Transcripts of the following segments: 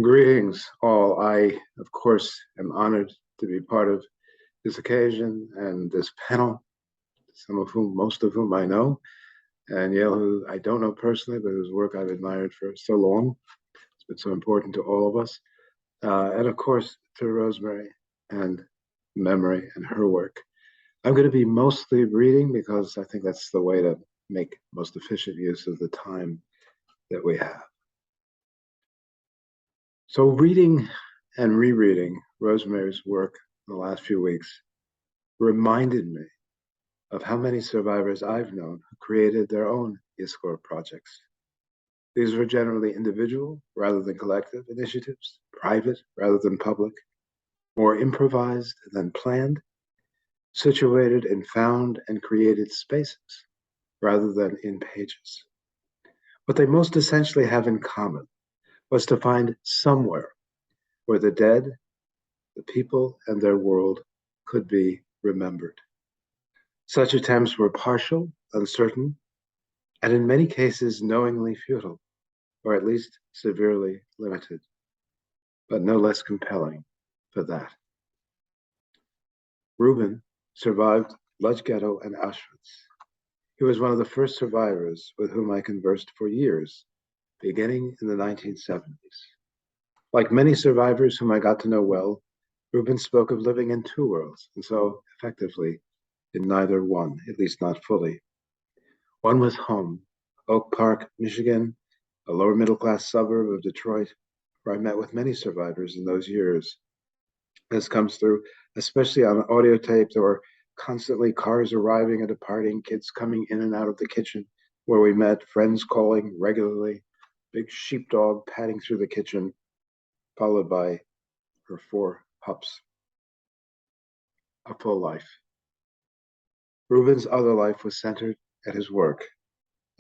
Greetings, all. I, of course, am honored to be part of this occasion and this panel, most of whom I know, and Yale, who I don't know personally, but whose work I've admired for so long. It's been so important to all of us. And of course, to Rosemary and memory and her work. I'm going to be mostly reading because I think that's the way to make most efficient use of the time that we have. So, reading and rereading Rosemary's work in the last few weeks reminded me of how many survivors I've known who created their own ISKOR projects. These were generally individual rather than collective initiatives, private rather than public, more improvised than planned, situated in found and created spaces rather than in pages. What they most essentially have in common was to find somewhere where the dead, the people, and their world could be remembered. Such attempts were partial, uncertain, and in many cases knowingly futile, or at least severely limited, but no less compelling for that. Rubin survived Lodz Ghetto and Auschwitz. He was one of the first survivors with whom I conversed for years, beginning in the 1970s. Like many survivors whom I got to know well, Rubin spoke of living in two worlds, and so effectively in neither one, at least not fully. One was home, Oak Park, Michigan, a lower middle class suburb of Detroit, where I met with many survivors in those years. This comes through, especially on audio tapes or constantly cars arriving and departing, kids coming in and out of the kitchen where we met, friends calling regularly, big sheepdog padding through the kitchen, followed by her four pups. A full life. Rubin's other life was centered at his work,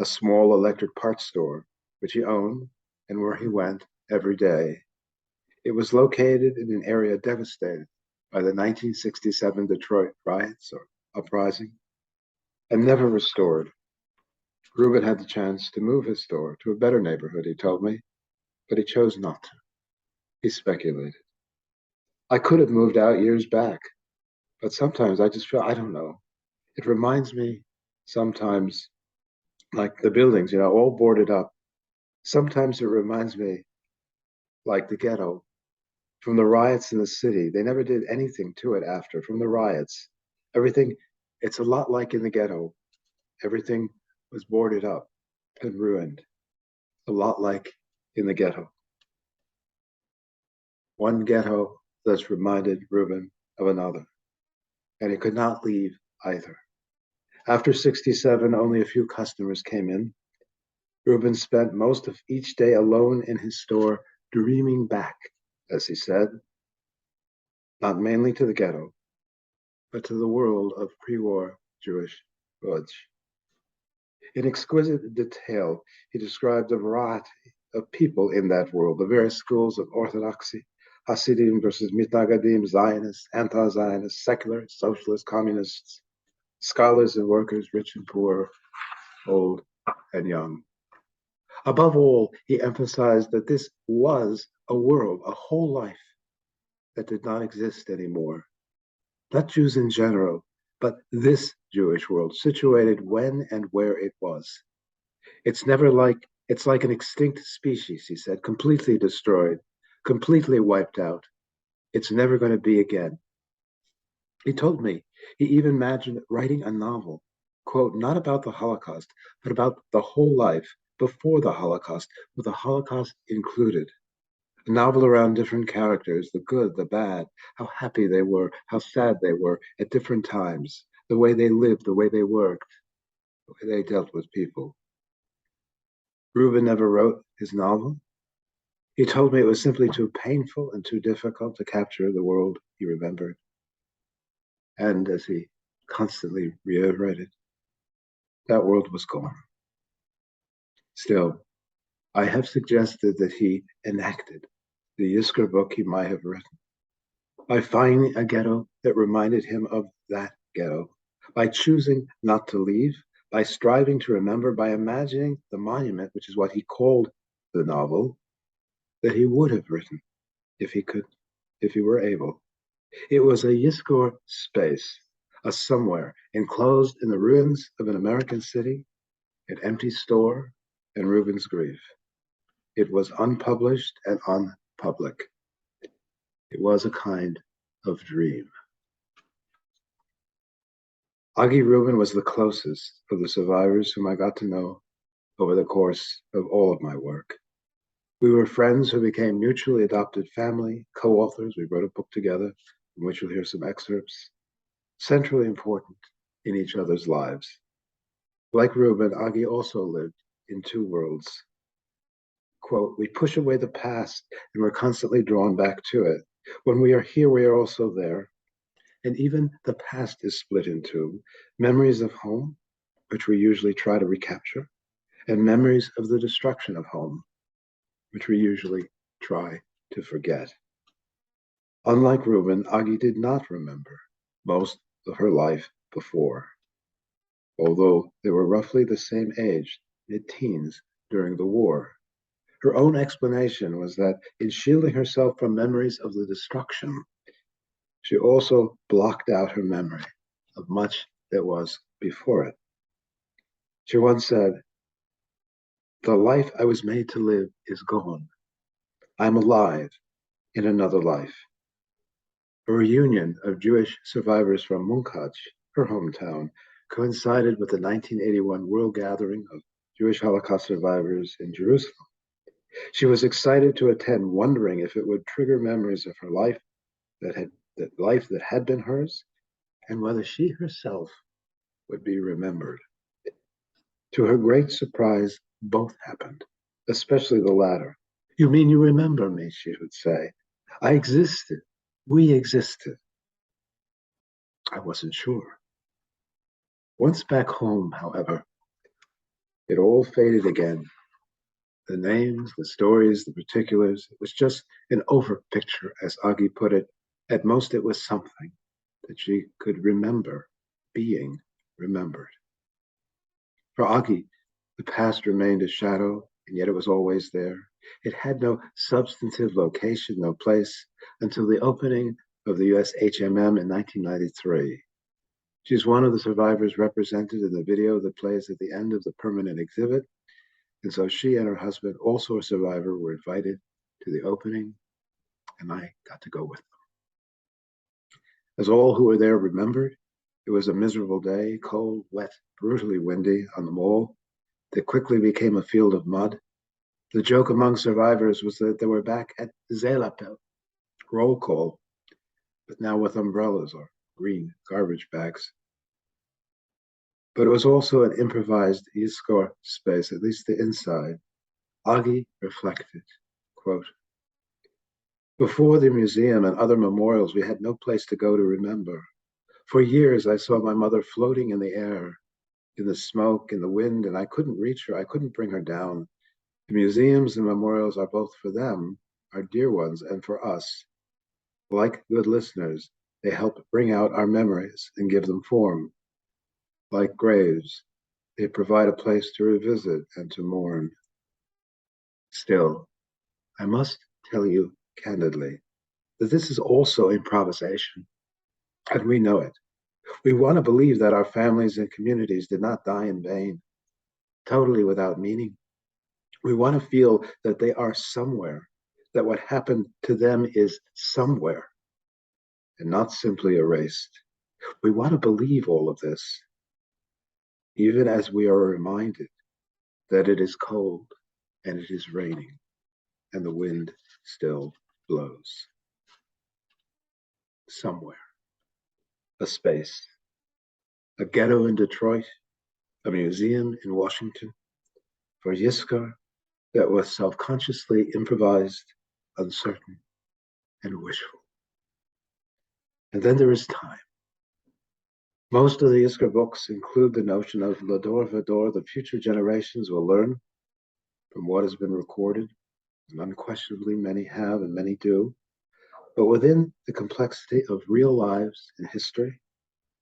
a small electric parts store, which he owned and where he went every day. It was located in an area devastated by the 1967 Detroit riots or uprising and never restored. Rubin had the chance to move his store to a better neighborhood, he told me, but he chose not to. He speculated. I could have moved out years back, but sometimes I just feel, I don't know. It reminds me sometimes, like the buildings, all boarded up. Sometimes it reminds me, like the ghetto, from the riots in the city. They never did anything to it after, from the riots. Everything, it's a lot like in the ghetto. Everything was boarded up and ruined, a lot like in the ghetto. One ghetto thus reminded Rubin of another, and he could not leave either. After 67, only a few customers came in. Rubin spent most of each day alone in his store, dreaming back, as he said, not mainly to the ghetto, but to the world of pre-war Jewish Lodz. In exquisite detail, he described a variety of people in that world, the various schools of orthodoxy, Hasidim versus Mitnagadim, Zionists, anti-Zionists, secular, socialist, communists, scholars and workers, rich and poor, old and young. Above all, he emphasized that this was a world, a whole life that did not exist anymore. Not Jews in general, but this Jewish world, situated when and where it was. It's like an extinct species, he said, completely destroyed, completely wiped out. It's never going to be again. He told me he even imagined writing a novel, quote, not about the Holocaust, but about the whole life before the Holocaust, with the Holocaust included. A novel around different characters, the good, the bad, how happy they were, how sad they were at different times, the way they lived, the way they worked, the way they dealt with people. Rubin never wrote his novel. He told me it was simply too painful and too difficult to capture the world he remembered. And as he constantly reiterated, that world was gone. Still, I have suggested that he enacted the Yisker book he might have written by finding a ghetto that reminded him of that ghetto, by choosing not to leave, by striving to remember, by imagining the monument, which is what he called the novel, that he would have written if he could, if he were able. It was a Yizkor space, a somewhere enclosed in the ruins of an American city, an empty store, and Reuben's grief. It was unpublished and unpublic. It was a kind of dream. Aggie Reuben was the closest of the survivors whom I got to know over the course of all of my work. We were friends who became mutually adopted family, co-authors. We wrote a book together, from which you'll hear some excerpts, centrally important in each other's lives. Like Reuben, Aggie also lived in two worlds. Quote, we push away the past and we're constantly drawn back to it. When we are here, we are also there. And even the past is split in two, memories of home, which we usually try to recapture, and memories of the destruction of home, which we usually try to forget. Unlike Reuben, Aggie did not remember most of her life before, although they were roughly the same age, mid-teens, during the war. Her own explanation was that in shielding herself from memories of the destruction, she also blocked out her memory of much that was before it. She once said, the life I was made to live is gone. I'm alive in another life. A reunion of Jewish survivors from Munkach, her hometown, coincided with the 1981 World Gathering of Jewish Holocaust survivors in Jerusalem. She was excited to attend, wondering if it would trigger memories of her life that had been hers, and whether she herself would be remembered. To her great surprise, both happened, especially the latter. You mean you remember me, she would say. I existed. We existed. I wasn't sure. Once back home, however, it all faded again. The names, the stories, the particulars, it was just an over picture, as Aggie put it. At most, it was something that she could remember being remembered. For Aggie, the past remained a shadow, and yet it was always there. It had no substantive location, no place, until the opening of the US HMM in 1993. She's one of the survivors represented in the video that plays at the end of the permanent exhibit, and so she and her husband, also a survivor, were invited to the opening, and I got to go with them. As all who were there remembered, it was a miserable day, cold, wet, brutally windy on the mall that quickly became a field of mud. The joke among survivors was that they were back at Zeelappel, roll call, but now with umbrellas or green garbage bags. But it was also an improvised Yizkor space, at least the inside. Aggie reflected, quote, before the museum and other memorials, we had no place to go to remember. For years, I saw my mother floating in the air, in the smoke, in the wind, and I couldn't reach her. I couldn't bring her down. The museums and memorials are both for them, our dear ones, and for us. Like good listeners, they help bring out our memories and give them form. Like graves, they provide a place to revisit and to mourn. Still, I must tell you candidly that this is also improvisation, and we know it. We want to believe that our families and communities did not die in vain, totally without meaning. We want to feel that they are somewhere, that what happened to them is somewhere, and not simply erased. We want to believe all of this, even as we are reminded that it is cold and it is raining and the wind still blows. Somewhere, a space, a ghetto in Detroit, a museum in Washington, for Yizkor that was self-consciously improvised, uncertain, and wishful. And then there is time. Most of the Yizkor books include the notion of Lador Vador, the future generations will learn from what has been recorded, and unquestionably many have and many do. But within the complexity of real lives and history,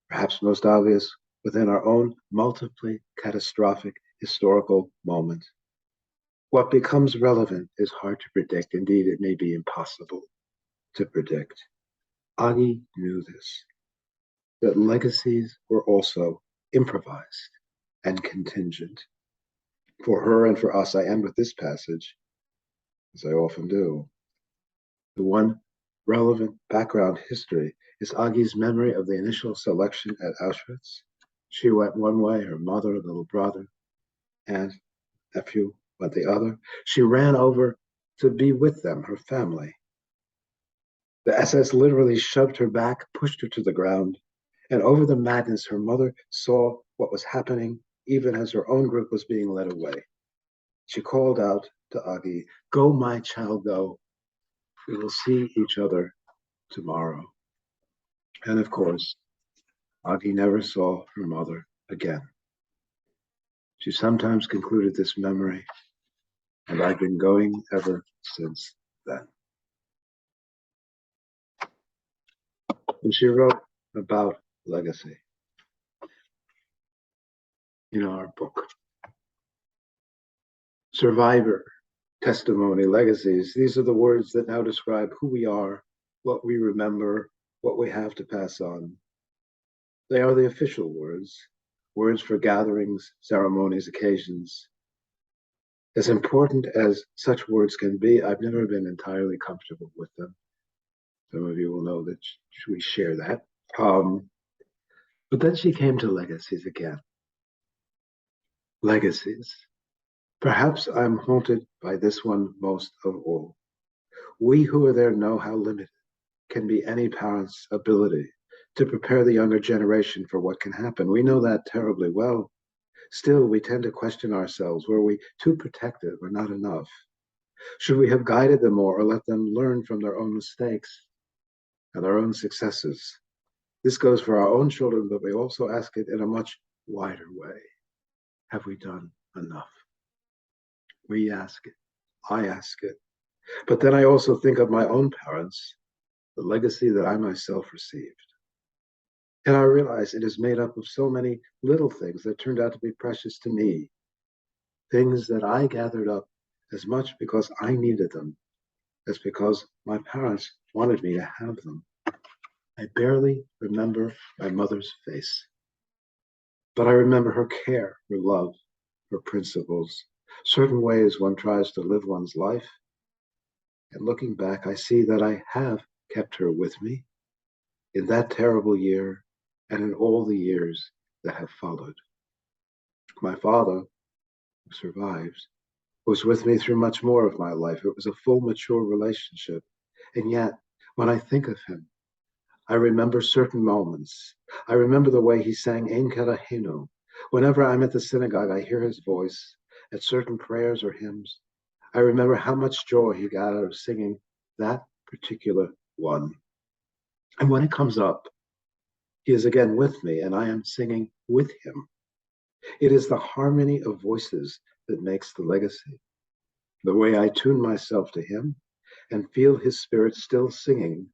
perhaps most obvious within our own multiply catastrophic historical moment, What becomes relevant is hard to predict. Indeed, it may be impossible to predict. Agi knew this, that legacies were also improvised and contingent. For her and for us, I end with this passage, as I often do. The one relevant background history is Agi's memory of the initial selection at Auschwitz. She went one way, her mother, little brother, and nephew went the other. She ran over to be with them, her family. The SS literally shoved her back, pushed her to the ground, and over the madness, her mother saw what was happening, even as her own group was being led away. She called out to Agi, "Go, my child, go. We will see each other tomorrow." And of course, Agi never saw her mother again. She sometimes concluded this memory, and I've been going ever since then. And she wrote about legacy in our book. Survivor, testimony, legacies. These are the words that now describe who we are, what we remember, what we have to pass on. They are the official words, words for gatherings, ceremonies, occasions. As important as such words can be, I've never been entirely comfortable with them. Some of you will know that we share that. But then she came to legacies again. Legacies. Perhaps I'm haunted by this one most of all. We who are there know how limited can be any parent's ability to prepare the younger generation for what can happen. We know that terribly well. Still, we tend to question ourselves. Were we too protective or not enough? Should we have guided them more or let them learn from their own mistakes and their own successes? This goes for our own children, but we also ask it in a much wider way. Have we done enough? We ask it. I ask it. But then I also think of my own parents, the legacy that I myself received. And I realize it is made up of so many little things that turned out to be precious to me, things that I gathered up as much because I needed them as because my parents wanted me to have them. I barely remember my mother's face, but I remember her care, her love, her principles, certain ways one tries to live one's life. And looking back, I see that I have kept her with me in that terrible year and in all the years that have followed. My father, who survived, was with me through much more of my life. It was a full, mature relationship. And yet, when I think of him, I remember certain moments. I remember the way he sang Ein Kerahenu. Whenever I'm at the synagogue, I hear his voice at certain prayers or hymns. I remember how much joy he got out of singing that particular one. And when it comes up, he is again with me, and I am singing with him. It is the harmony of voices that makes the legacy. The way I tune myself to him and feel his spirit still singing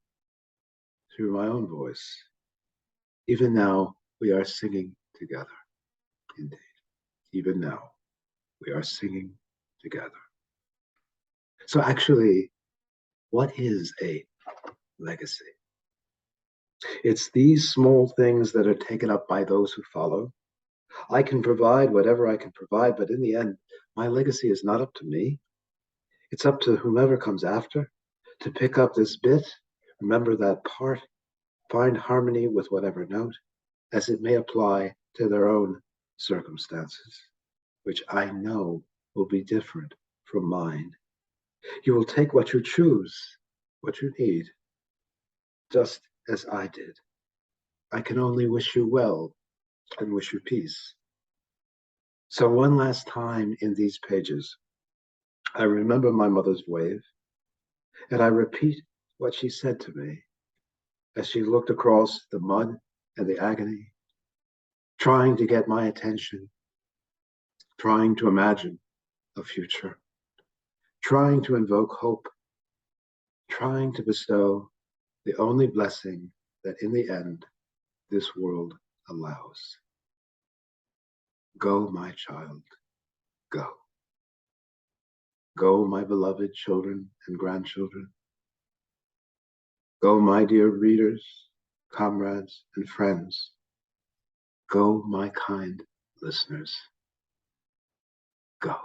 through my own voice. Even now, we are singing together. Indeed, even now, we are singing together. So actually, what is a legacy? It's these small things that are taken up by those who follow. I can provide whatever I can provide, but in the end, my legacy is not up to me. It's up to whomever comes after to pick up this bit, remember that part, find harmony with whatever note, as it may apply to their own circumstances, which I know will be different from mine. You will take what you choose, what you need, just as I did. I can only wish you well and wish you peace. So one last time in these pages, I remember my mother's wave, and I repeat what she said to me as she looked across the mud and the agony, trying to get my attention, trying to imagine a future, trying to invoke hope, trying to bestow the only blessing that in the end this world allows. Go, my child, go. Go, my beloved children and grandchildren. Go, my dear readers, comrades, and friends. Go, my kind listeners. Go.